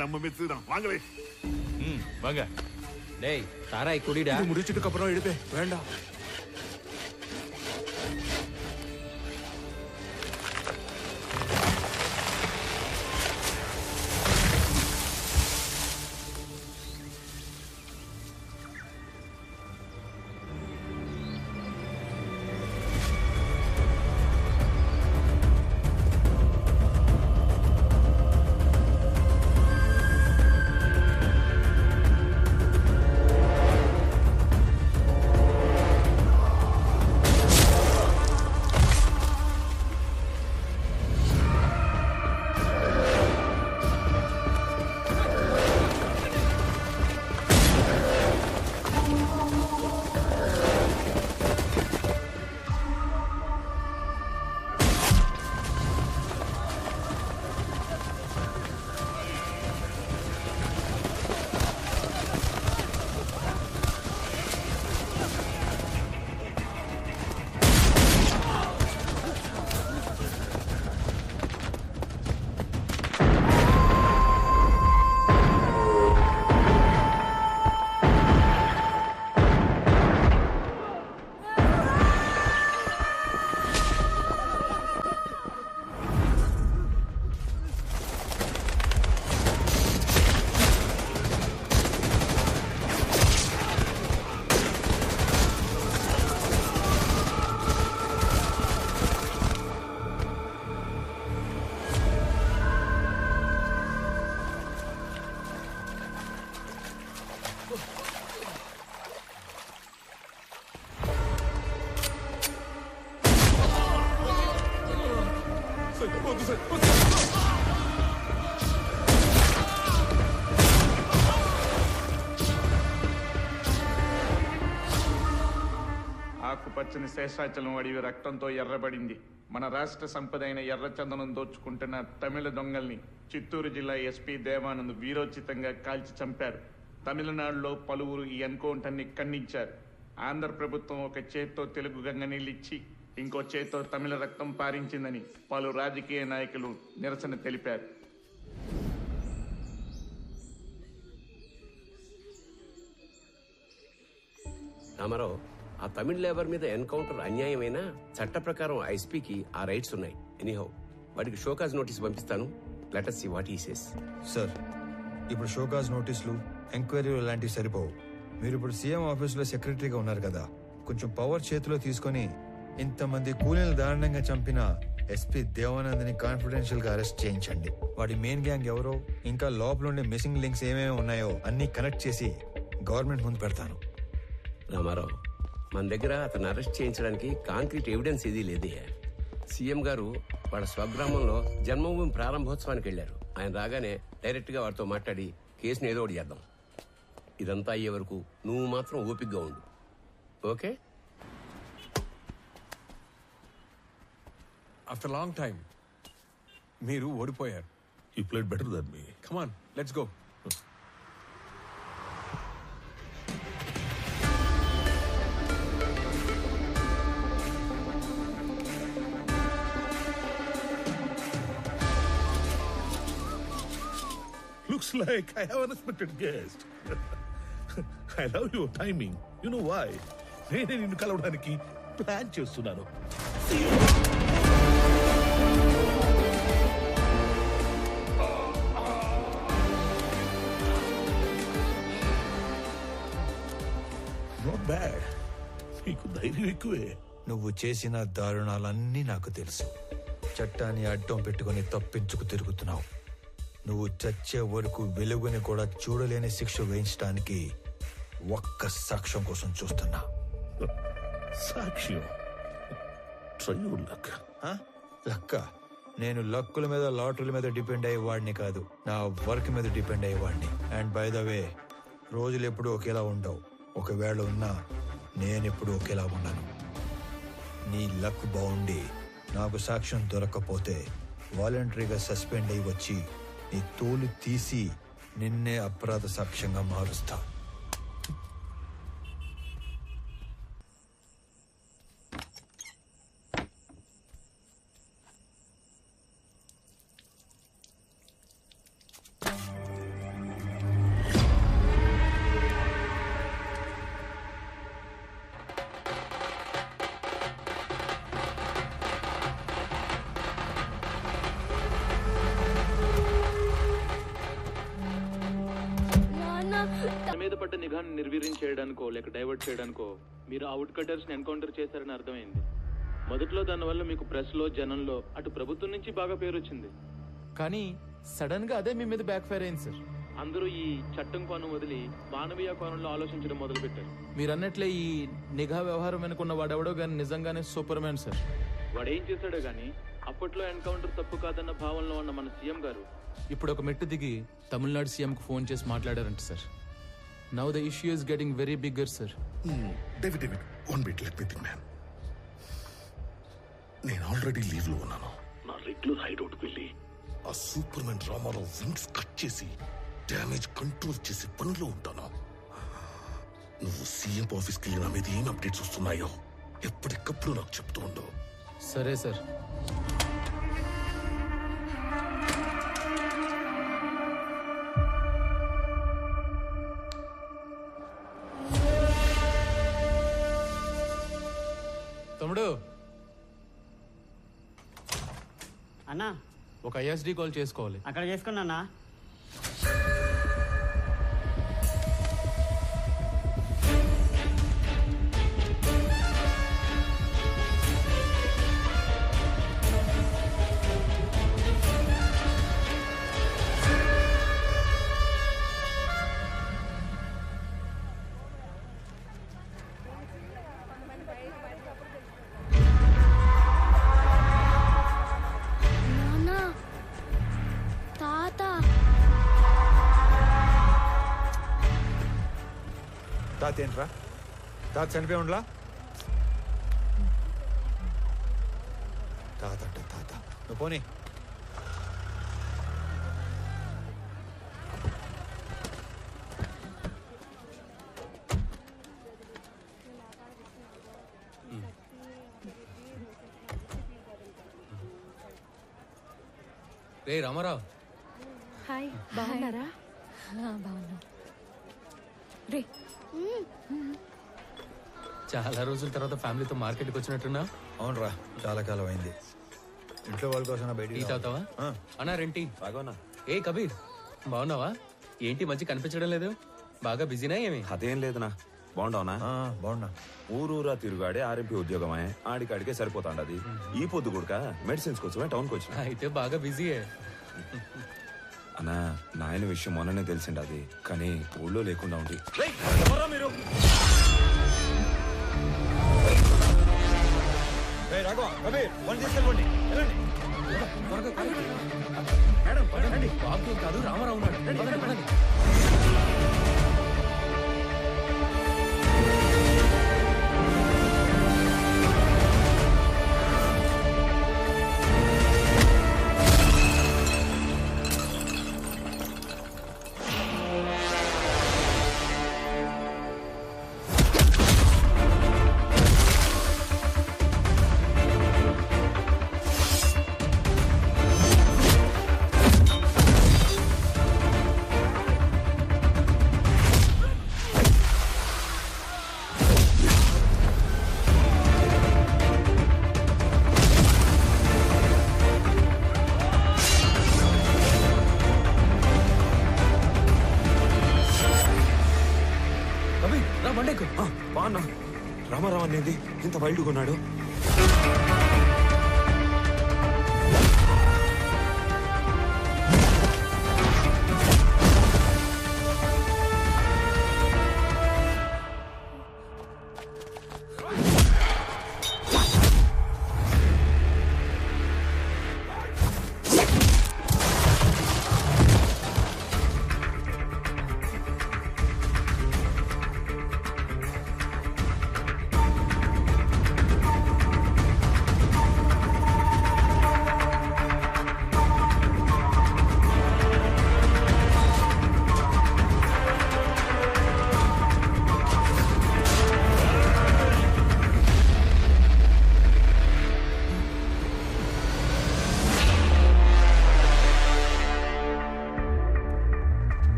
நம்ம மிஸ் தான். வாங்களே. வாங்க. டேய் சாராய் குடிடா. முடிச்சிட்டு அப்புறம் எடுப்பே. வேண்டாம். ఆకుపచ్చని శేషాచలం అడవి రక్తంతో ఎర్రబడింది. మన రాష్ట్ర సంపద అయిన ఎర్రచందనం దోచుకుంటున్న తమిళ దొంగల్ని చిత్తూరు జిల్లా ఎస్పీ దేవానంద్ వీరోచితంగా కాల్చి చంపారు. తమిళనాడులో పలువురు ఈ ఎన్కౌంటర్ని ఖండించారు. ఆంధ్ర ప్రభుత్వం ఒక చేత్తో తెలుగు గంగ నీళ్ళిచ్చి ఇంకో చేత్తో తమిళ రక్తం పారించిందని పలు రాజకీయ నాయకులు నిరసన తెలిపారు. రామారావు, ఆ తమిళ లేబర్ మీద ఎన్కౌంటర్ అన్యాయమైనా చట్ట ప్రకారం ఐస్పీకి ఆ రైట్స్ ఉన్నాయి. ఎనీహౌ వాడికి షోకాజ్ నోటీస్ పంపిస్తాను. Let us see what he says. Sir, ఇప్పుడు షోకాజ్ నోటీసులు, ఎంక్వైరీలు లాంటివి సరిపోవు. మీరు ఇప్పుడు సీఎం ఆఫీసులో సెక్రటరీగా ఉన్నారు కదా, కొంచెం పవర్ చేతిలో తీసుకొని ఇంతమంది కూలీలు దారుణంగా చంపిన ఎస్పీ దేవానంద్ని కాన్ఫిడెన్షియల్ గా అరెస్ట్ చేయించండి. వాడి మెయిన్ గ్యాంగ్ ఎవరో, ఇంకా లోపల ఉండే మిస్సింగ్ లింక్స్ ఏమేమి ఉన్నాయో అన్ని కనెక్ట్ చేసి గవర్నమెంట్ ముందు పెడతాను. రామారావు, మన దగ్గర అతను అరెస్ట్ చేయించడానికి కాంక్రీట్ ఎవిడెన్స్ ఏదీ లేదే. సీఎం గారు వాళ్ళ స్వగ్రామంలో జన్మభూమి ప్రారంభోత్సవానికి వెళ్లారు. ఆయన రాగానే డైరెక్ట్ గా వాడితో మాట్లాడి కేసును ఏదో ఒకటి చేద్దాం. ఇదంతా అయ్యే వరకు నువ్వు మాత్రం ఓపికగా ఉండు. ఓకే? ఆఫ్టర్ లాంగ్ టైం మీరు ఓడిపోయారు. You played better than me. Come on, let's go. Looks like I have an unexpected guest. I love your timing. You know why? నేనే నిన్ను కలవడానికి ప్లాన్ చేస్తున్నాను. Not bad. నీకు ధైర్యం ఎక్కువే. నువ్వు చేసిన దారుణాలన్నీ నాకు తెలుసు. చట్టాన్ని అడ్డం పెట్టుకుని తప్పించుకు తిరుగుతున్నావు. నువ్వు చచ్చే వరకు వెలుగుని కూడా చూడలేని శిక్ష వేయించడానికి ఒక్క సాక్ష్యం కోసం చూస్తున్నా. సాక్ష్యం? లక్క? నేను లక్కుల మీద, లాటరీల మీద డిపెండ్ అయ్యేవాడిని కాదు, నా వర్క్ మీద డిపెండ్ అయ్యేవాడిని. అండ్ బై ద వే, రోజులు ఎప్పుడు ఒకేలా ఉండవు. ఒకవేళ ఉన్నా నేనెప్పుడు ఒకేలా ఉన్నాను. నీ లక్ బాగుండి నాకు సాక్ష్యం దొరకకపోతే వాలంటరీగా సస్పెండ్ అయి వచ్చి నీ తోలు తీసి నిన్నే అపరాధ సాక్ష్యంగా మారుస్తా. నిఘాను నిర్వీర్యం చేయడానికో లేక డైవర్ట్ చేయడానికో మీరు అవుట్ కటర్స్ని ఎన్కౌంటర్ చేశారని అర్థమైంది. మొదట్లో దానివల్ల మీకు ప్రెస్లో జనంలో అటు ప్రభుత్వం నుంచి బాగా పేరు వచ్చింది. కానీ సడన్ గా అదే మీ మీద బ్యాక్ ఫైర్ అయింది సార్. అందరూ ఈ చట్టం కోణం వదిలి మానవీయ కోణంలో ఆలోచించడం మొదలుపెట్టారు. మీరు అన్నట్లే ఈ నిఘా వ్యవహారం వెనుకున్న వాడెవడో కానీ నిజంగానే సూపర్ మ్యాన్ సార్. వాడేం చేశాడో గానీ అప్పట్లో ఎన్కౌంటర్ తప్పు కాదన్న భావనలో ఉన్న మన సీఎం గారు ఇప్పుడు ఒక మెట్టు దిగి తమిళనాడు సీఎంకు ఫోన్ చేసి మాట్లాడారంట sir. Now the issue is getting very bigger sir. David one bit let me think man. నేను ఆల్రెడీ లీవ్ లో ఉన్నాను. నా రెగ్యులర్ హైడౌట్ వెళ్ళి ఆ super man Ramarao wings cut చేసి డ్యామేజ్ కంట్రోల్ చేసి పనిలో ఉంటాను. నువ్వు సీఎం ఆఫీస్కి వెళ్ళి నా మీద ఏం అప్డేట్స్ వస్తున్నాయో ఎప్పటికప్పుడు నాకు చెప్తూ ఉండవు. సరే సార్. తమ్ముడు అన్నా ఒక ఐఎస్డి కాల్ చేసుకోవాలి. అక్కడ చేసుకున్నా. తాత ఏంట్రా? తాత చనిపోయి ఉండలా? తాత అంటే తాత. నువ్వు పోనీ. రే రామారావు. హాయ్, బాగున్నారా? బాగున్నా. రే చాలా రోజుల తర్వాత ఫ్యామిలీతో మార్కెట్కి వచ్చినట్టున్నా? అవునరా, చాలా కాలం అయింది. ఇంట్లో వాళ్ళ కోసం టీ బయట తాగుతావా? అన్నా రెంటి బాగా. ఏ కబీర్ బాగున్నావా? ఏంటి మంచి కనిపించడం లేదు? బాగా బిజీనా ఏమి? అదేం లేదునా. బాగుండవునా? బాగున్నా. ఊరూరా తిరుగాడే ఆర్ఎంపీ ఉద్యోగమే, ఆడికాడికే సరిపోతాండది. ఈ పొద్దు కూడా మెడిసిన్స్ కోసమే టౌన్కి వచ్చిన. అయితే బాగా బిజీయే. అన్నా, నాయన విషయం మొన్ననే తెలిసిండది, కానీ ఊళ్ళో లేకుండా ఉంది. మీరు బాబు కాదు, రామారావు ఉన్నాడు. రామారావు అనేది ఇంత వైల్డ్గా ఉన్నాడు.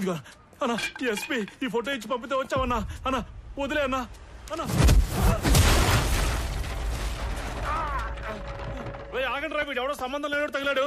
ఇదిగో అన్నా ఎస్పీ ఈ ఫోటో ఇచ్చి పంపితే వచ్చావన్నా. అన్నా వదిలే అన్నా. అన్నా ఆగండి రా, వీడు ఎవడో సంబంధం లేనట్టు తగిలాడు.